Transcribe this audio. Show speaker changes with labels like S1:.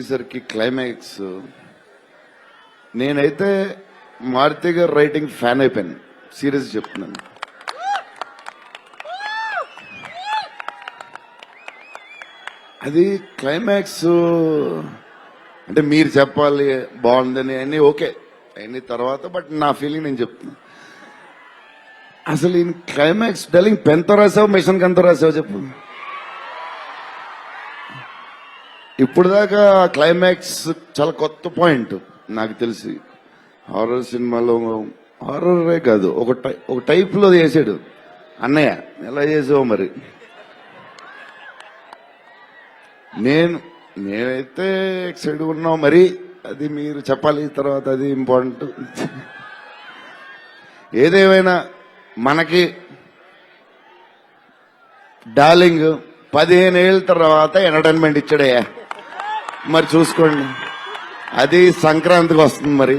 S1: సరికి క్లైమాక్స్ నేనైతే మారుతి గారు రైటింగ్ ఫ్యాన్ అయిపోయాను. సీరియస్ చెప్తున్నాను. అది క్లైమాక్స్ అంటే మీరు చెప్పాలి బాగుందని అన్ని ఓకే అన్ని తర్వాత, బట్ నా ఫీలింగ్ నేను చెప్తున్నా. అసలు ఈ క్లైమాక్స్ డెలింగ్ పెన్తో రాసావు మిషన్ కంతో రాసావు చెప్పు. ఇప్పుడు దాకా క్లైమాక్స్ చాలా కొత్త పాయింట్ నాకు తెలిసి. హారర్ సినిమాలో హారరే కాదు, ఒక టైప్ లో చేసాడు అన్నయ్య. ఎలా చేసావు మరి? నేనైతే ఎక్సైడ్ ఉన్నావు మరి. అది మీరు చెప్పాలి తర్వాత, అది ఇంపార్టెంట్. ఏదేమైనా మనకి డార్లింగ్ 15 ఏళ్ళ తర్వాత ఎంటర్టైన్మెంట్ ఇచ్చాడయ్యా. మరి చూసుకోండి, అది సంక్రాంతికి వస్తుంది మరి.